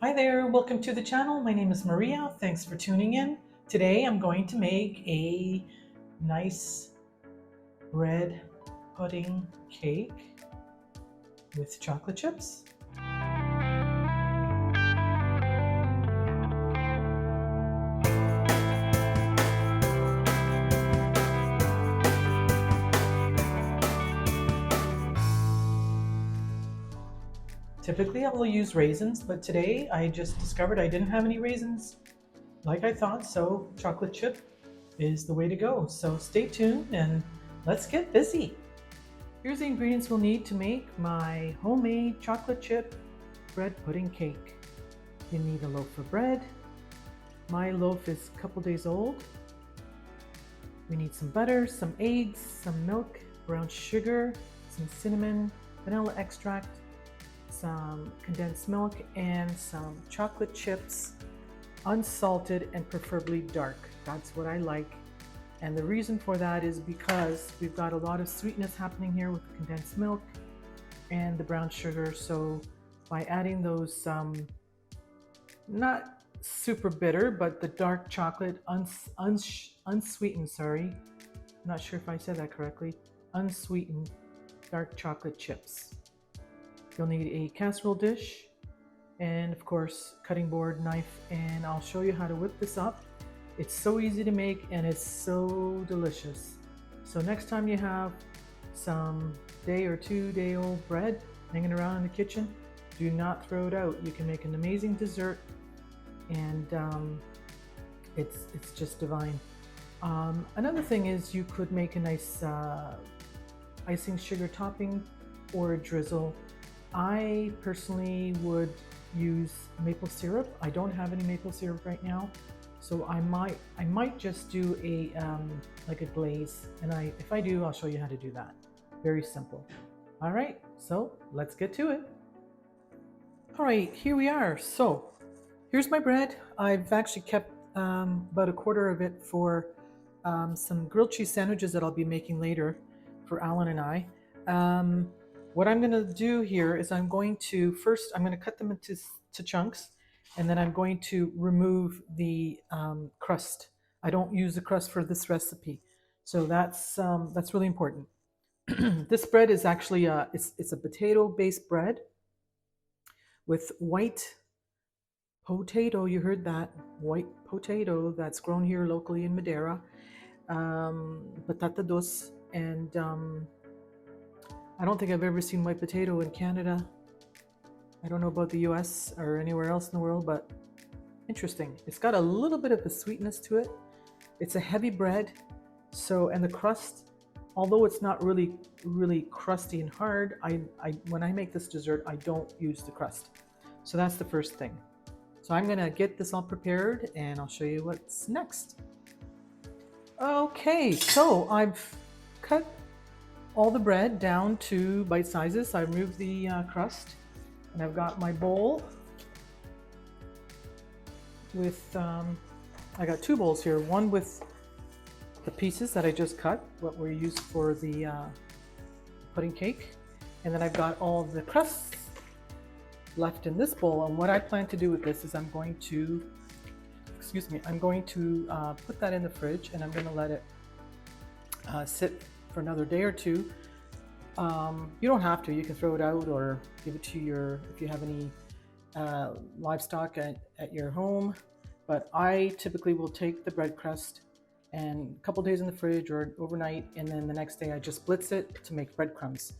Hi there, welcome to the channel. My name is Maria. Thanks for tuning in. Today I'm going to make a nice bread pudding cake with chocolate chips. Typically I will use raisins, but today I just discovered I didn't have any raisins like I thought, so chocolate chip is the way to go. So stay tuned and let's get busy. Here's the ingredients we'll need to make my homemade chocolate chip bread pudding cake. You need a loaf of bread. My loaf is a couple days old. We need some butter, some eggs, some milk, brown sugar, some cinnamon, vanilla extract, some condensed milk, and some chocolate chips, unsalted and preferably dark. That's what I like. And the reason for that is because we've got a lot of sweetness happening here with the condensed milk and the brown sugar. So by adding those, not super bitter, but the dark chocolate, unsweetened, sorry. I'm not sure if I said that correctly. Unsweetened dark chocolate chips. You'll need a casserole dish and of course cutting board, knife, and I'll show you how to whip this up. It's so easy to make and it's so delicious. So next time you have some day or 2 day old bread hanging around in the kitchen, do not throw it out. You can make an amazing dessert and it's just divine. Another thing is you could make a nice icing sugar topping or a drizzle. I personally would use maple syrup. I don't have any maple syrup right now, so I might just do a like a glaze, and if I do, I'll show you how to do that. Very simple. All right, so let's get to it. All right, here we are. So here's my bread. I've actually kept about a quarter of it for some grilled cheese sandwiches that I'll be making later for Alan and I. What I'm going to do here is I'm going to cut them into chunks, and then I'm going to remove the crust. I don't use the crust for this recipe, so that's really important. This bread is actually it's a potato-based bread with white potato. You heard that, white potato that's grown here locally in Madeira, batata doce, and I don't think I've ever seen white potato in Canada. I don't know about the US or anywhere else in the world, but interesting. It's got a little bit of a sweetness to it. It's a heavy bread, and the crust, although it's not really crusty and hard, when I make this dessert, I don't use the crust. So that's the first thing. So I'm gonna get this all prepared and I'll show you what's next. Okay, so I've cut all the bread down to bite sizes. I removed the crust, and I've got my bowl with, I got 2 bowls here. One with the pieces that I just cut, what were used for the pudding cake. And then I've got all the crusts left in this bowl. And what I plan to do with this is I'm going to put that in the fridge, and I'm going to let it sit for another day or 2. You don't have to. You can throw it out or give it to if you have any livestock at your home. But I typically will take the bread crust and a couple days in the fridge or overnight, and then the next day I just blitz it to make breadcrumbs.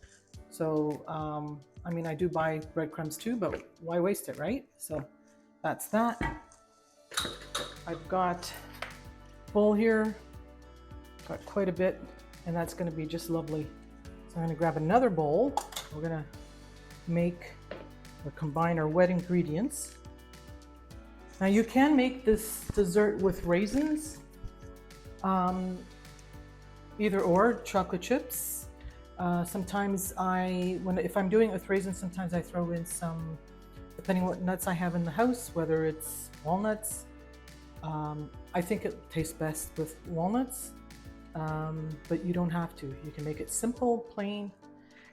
So I mean, I do buy breadcrumbs too, but why waste it, right? So that's that. I've got a bowl here, got quite a bit, and that's going to be just lovely. So I'm going to grab another bowl. We're going to combine our wet ingredients. Now you can make this dessert with raisins, either or, chocolate chips. Sometimes if I'm doing it with raisins, sometimes I throw in some, depending what nuts I have in the house, whether it's walnuts. I think it tastes best with walnuts. But you don't have to. You can make it simple, plain,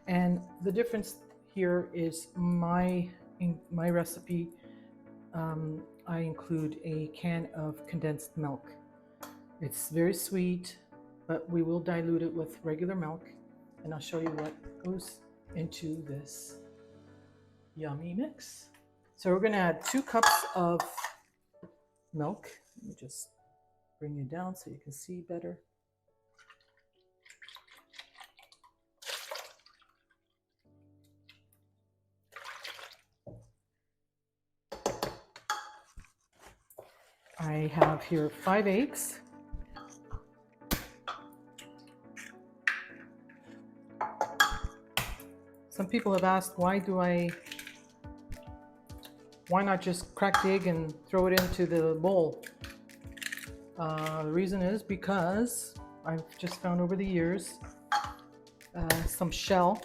and the difference here is my recipe I include a can of condensed milk. It's very sweet, but we will dilute it with regular milk, and I'll show you what goes into this yummy mix. So we're going to add 2 cups of milk. Let me just bring you down so you can see better. I have here 5 eggs. Some people have asked, why not just crack the egg and throw it into the bowl? The reason is because I've just found over the years some shell.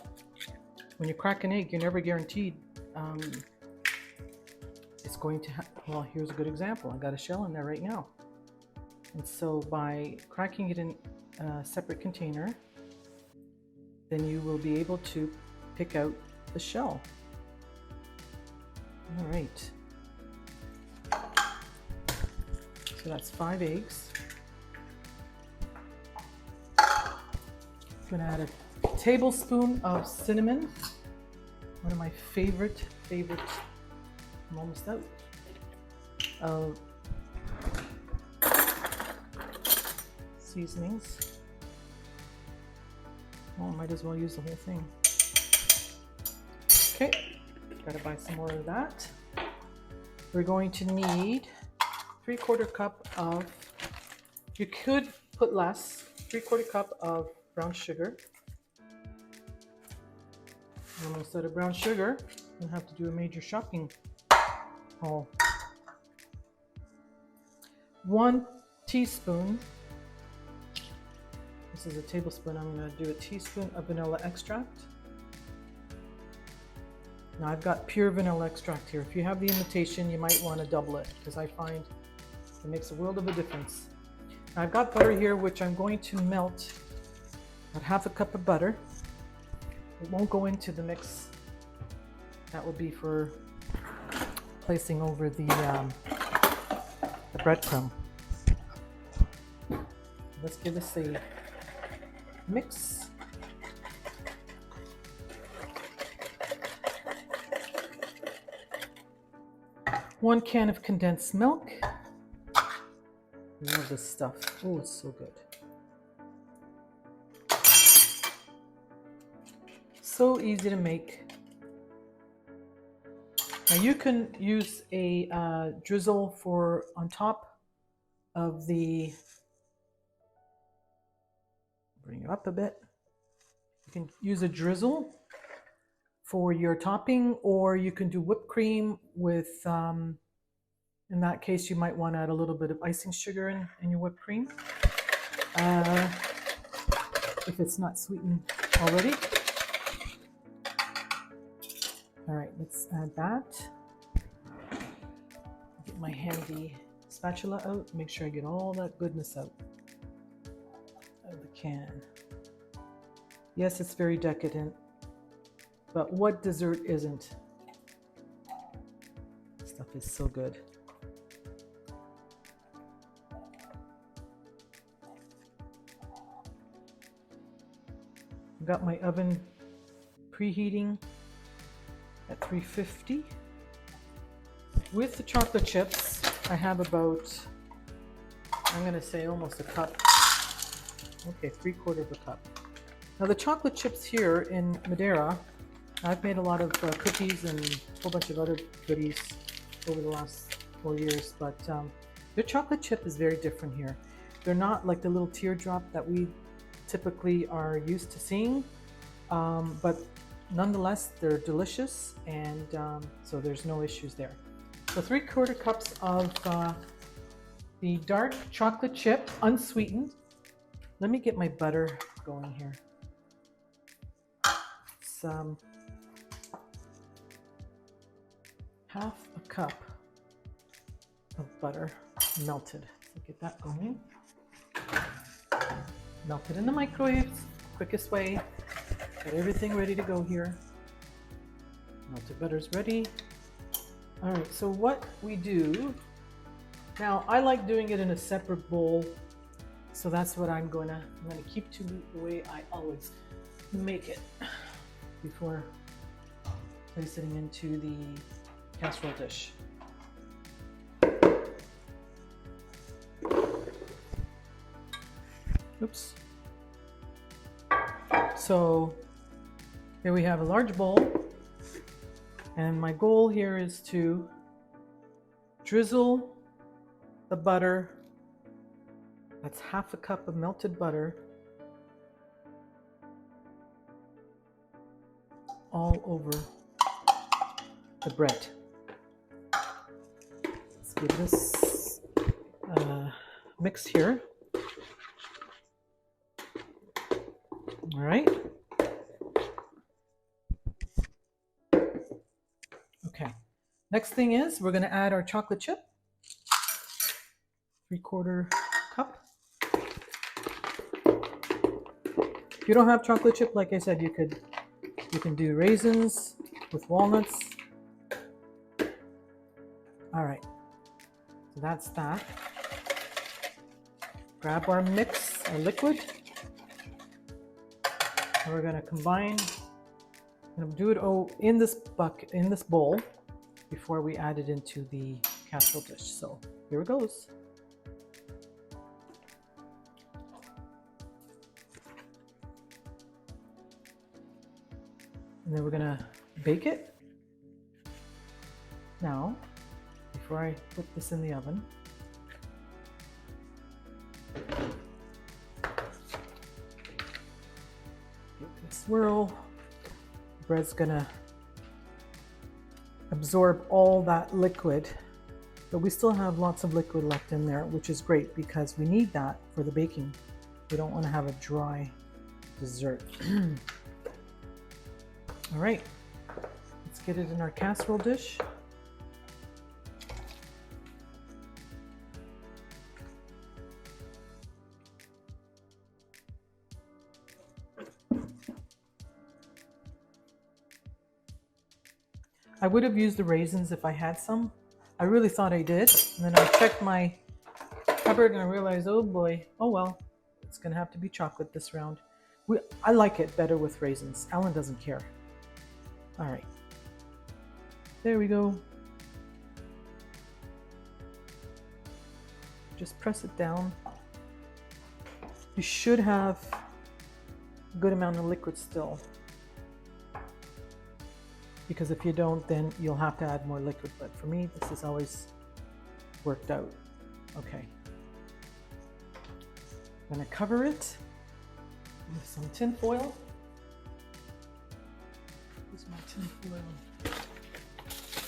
When you crack an egg, you're never guaranteed it's going to well, here's a good example. I got a shell in there right now. And so by cracking it in a separate container, then you will be able to pick out the shell. All right. So that's 5 eggs. I'm gonna add a tablespoon of cinnamon. One of my favorite, I'm almost out of seasonings. Well, I might as well use the whole thing. Okay, gotta buy some more of that. We're going to need 3/4 cup of, you could put less, 3/4 cup of brown sugar. Almost out of brown sugar, I'll have to do a major shopping haul. 1 teaspoon, this is a tablespoon, I'm going to do a teaspoon of vanilla extract. Now I've got pure vanilla extract here. If you have the imitation, you might want to double it, because I find it makes a world of a difference. Now I've got butter here, which I'm going to melt about 1/2 cup of butter. It won't go into the mix. That will be for placing over the breadcrumb. Let's give this a mix. One can of condensed milk. I love this stuff. Oh, it's so good. So easy to make. Now you can use a drizzle for on top of the, bring it up a bit. You can use a drizzle for your topping, or you can do whipped cream with, in that case you might want to add a little bit of icing sugar in your whipped cream. If it's not sweetened already. All right, let's add that. Get my handy spatula out, make sure I get all that goodness out of the can. Yes, it's very decadent, but what dessert isn't? This stuff is so good. I've got my oven preheating at 350. With the chocolate chips, I have about, I'm gonna say almost a cup. Okay, 3/4 of a cup. Now the chocolate chips here in Madeira, I've made a lot of cookies and a whole bunch of other goodies over the last 4 years, but their chocolate chip is very different here. They're not like the little teardrop that we typically are used to seeing, but nonetheless, they're delicious, and so there's no issues there. So 3/4 cups of the dark chocolate chip, unsweetened. Let me get my butter going here. It's 1/2 cup of butter melted. So get that going. Melt it in the microwave, quickest way. Got everything ready to go here. Melted butter's ready. All right, so what we do now, I like doing it in a separate bowl, so that's what I'm gonna keep to the way I always make it before placing it into the casserole dish. Oops. So here we have a large bowl, and my goal here is to drizzle the butter. That's half a cup of melted butter all over the bread. Let's give this mix here. All right. Okay. Next thing is we're going to add our chocolate chip. 3/4 cup. If you don't have chocolate chip, like I said, you can do raisins with walnuts. All right. So that's that. Grab our mix, our liquid. And we're going to combine. I'm going to do it in this bucket, in this bowl, before we add it into the casserole dish. So here it goes. And then we're going to bake it. Now, before I put this in the oven, give it a swirl. The bread's going to absorb all that liquid, but we still have lots of liquid left in there, which is great because we need that for the baking. We don't want to have a dry dessert. All right, let's get it in our casserole dish. I would have used the raisins if I had some. I really thought I did. And then I checked my cupboard and I realized, oh boy, oh well, it's gonna have to be chocolate this round. I like it better with raisins. Alan doesn't care. All right, there we go. Just press it down. You should have a good amount of liquid still, because if you don't, then you'll have to add more liquid. But for me, this has always worked out. Okay. I'm gonna cover it with some tin foil. Here's my tin foil.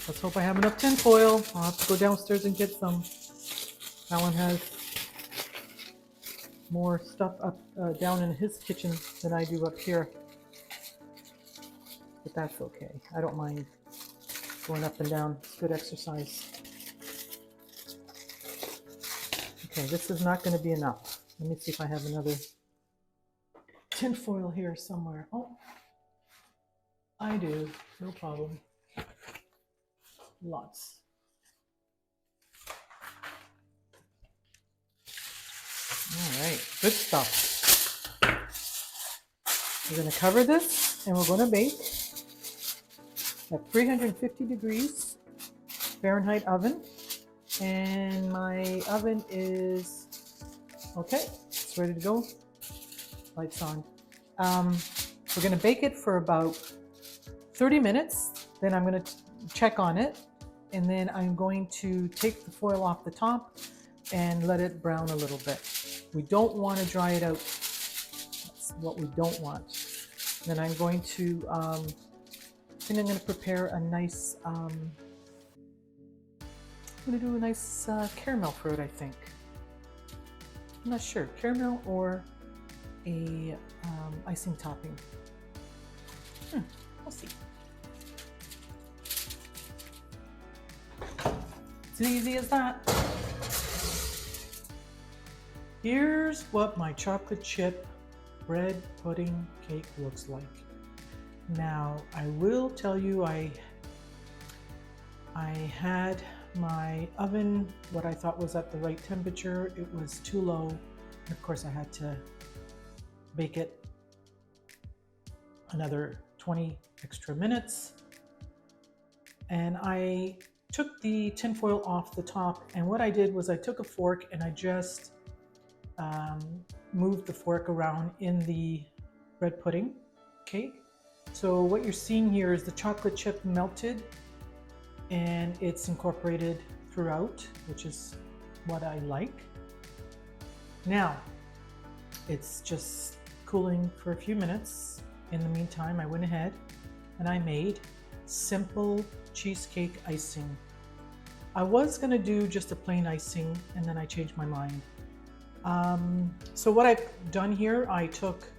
Let's hope I have enough tin foil. I'll have to go downstairs and get some. Alan has more stuff up down in his kitchen than I do up here. But that's okay. I don't mind going up and down. It's good exercise. Okay, this is not going to be enough. Let me see if I have another tin foil here somewhere. Oh, I do. No problem. Lots. All right, good stuff. We're going to cover this and we're going to bake at 350 degrees Fahrenheit oven. And my oven is okay. It's ready to go. Lights on. We're going to bake it for about 30 minutes. Then I'm going to check on it. And then I'm going to take the foil off the top and let it brown a little bit. We don't want to dry it out. That's what we don't want. Then I'm going to, I think I'm going to prepare a nice, I'm going to do a nice caramel fruit, I think. I'm not sure, caramel or a icing topping. We'll see. It's as easy as that. Here's what my chocolate chip bread pudding cake looks like. Now, I will tell you, I I had my oven, what I thought was at the right temperature. It was too low. And of course, I had to bake it another 20 extra minutes. And I took the tinfoil off the top, and what I did was I took a fork and I just moved the fork around in the bread pudding. Okay, so what you're seeing here is the chocolate chip melted and it's incorporated throughout, which is what I like. Now it's just cooling for a few minutes. In the meantime, I went ahead and I made simple cheesecake icing. I was going to do just a plain icing and then I changed my mind. So what I've done here, I took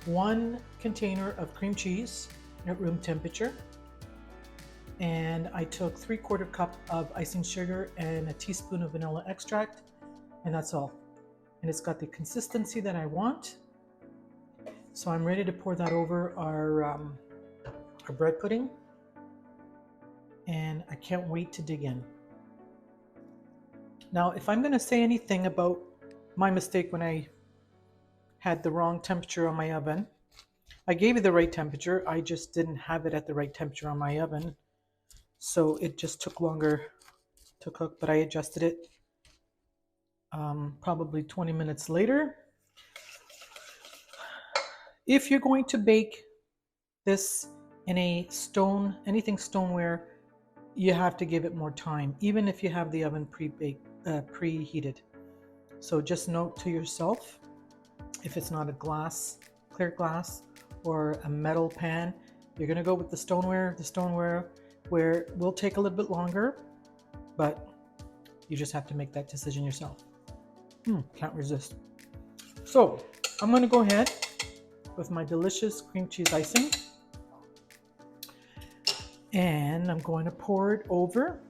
1 container of cream cheese at room temperature, and I took 3/4 cup of icing sugar and a teaspoon of vanilla extract, and that's all. And it's got the consistency that I want. So I'm ready to pour that over our bread pudding, and I can't wait to dig in. Now, if I'm going to say anything about my mistake when I had the wrong temperature on my oven, I gave it the right temperature, I just didn't have it at the right temperature on my oven, so it just took longer to cook, but I adjusted it probably 20 minutes later. If you're going to bake this in a anything stoneware, you have to give it more time, even if you have the oven preheated. So just note to yourself, if it's not a clear glass, or a metal pan, you're going to go with the stoneware. The stoneware where will take a little bit longer, but you just have to make that decision yourself. Can't resist. So I'm going to go ahead with my delicious cream cheese icing, and I'm going to pour it over.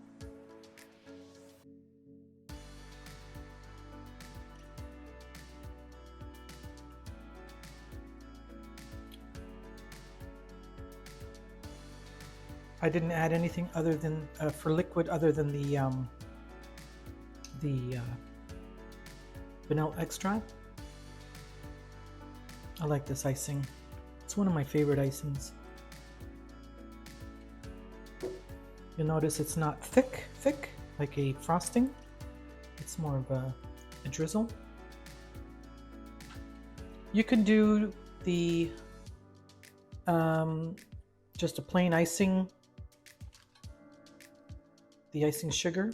I didn't add anything other than for liquid other than the vanilla extract. I like this icing. It's one of my favorite icings. You'll notice it's not thick like a frosting. It's more of a drizzle. You can do the just a plain icing, the icing sugar.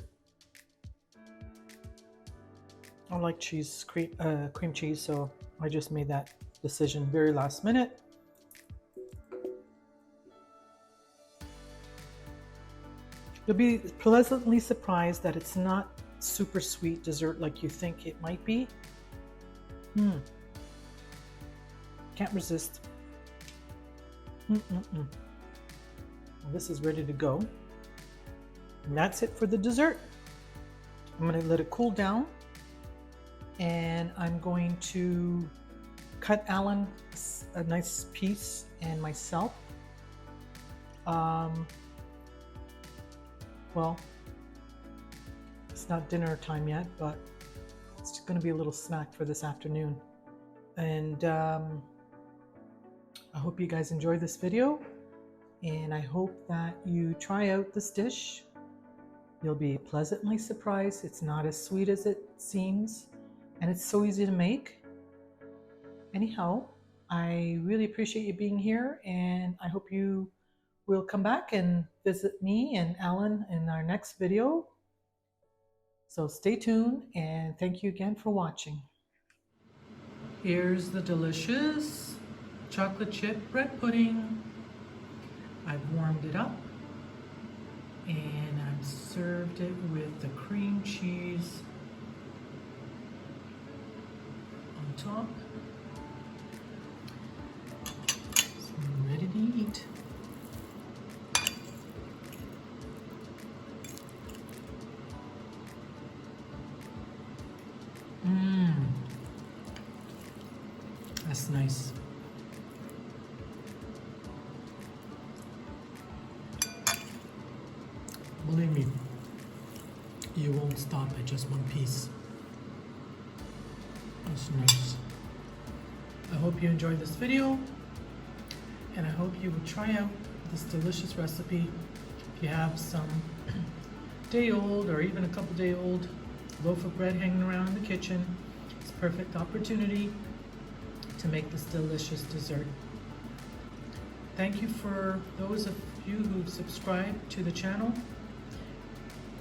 I like cream cheese, so I just made that decision very last minute. You'll be pleasantly surprised that it's not super sweet dessert like you think it might be. Can't resist. Well, this is ready to go. And that's it for the dessert. I'm going to let it cool down, and I'm going to cut Alan a nice piece and myself. Well, it's not dinner time yet, but it's going to be a little snack for this afternoon. And I hope you guys enjoy this video, and I hope that you try out this dish. You'll be pleasantly surprised. It's not as sweet as it seems, and it's so easy to make. Anyhow, I really appreciate you being here, and I hope you will come back and visit me and Alan in our next video. So stay tuned, and thank you again for watching. Here's the delicious chocolate chip bread pudding. I've warmed it up, and I've served it with the cream cheese on top. So I'm ready to eat. That's nice. Believe you won't stop at just one piece. That's nice. I hope you enjoyed this video, and I hope you will try out this delicious recipe. If you have some day old or even a couple day old loaf of bread hanging around in the kitchen, it's a perfect opportunity to make this delicious dessert. Thank you for those of you who've subscribed to the channel.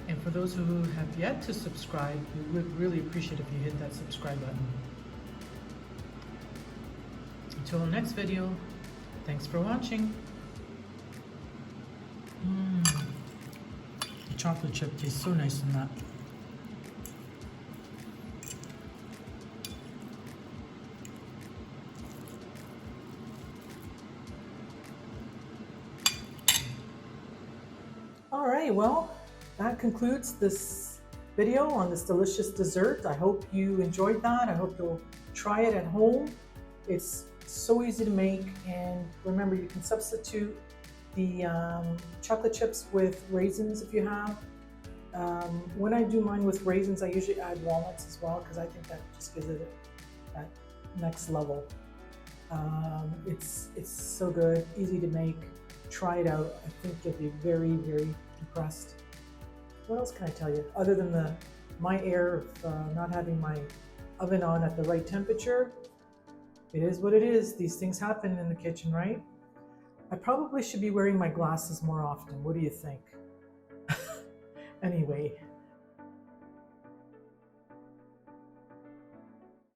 And for those who have yet to subscribe, we would really appreciate if you hit that subscribe button. Until the next video, thanks for watching. The chocolate chip tastes so nice in that. All right, well, that concludes this video on this delicious dessert. I hope you enjoyed that. I hope you'll try it at home. It's so easy to make, and remember, you can substitute the chocolate chips with raisins if you have. When I do mine with raisins, I usually add walnuts as well, because I think that just gives it that next level. It's so good, easy to make. Try it out. I think you'll be very, very impressed. What else can I tell you? Other than my error of not having my oven on at the right temperature, it is what it is. These things happen in the kitchen, right? I probably should be wearing my glasses more often. What do you think? Anyway.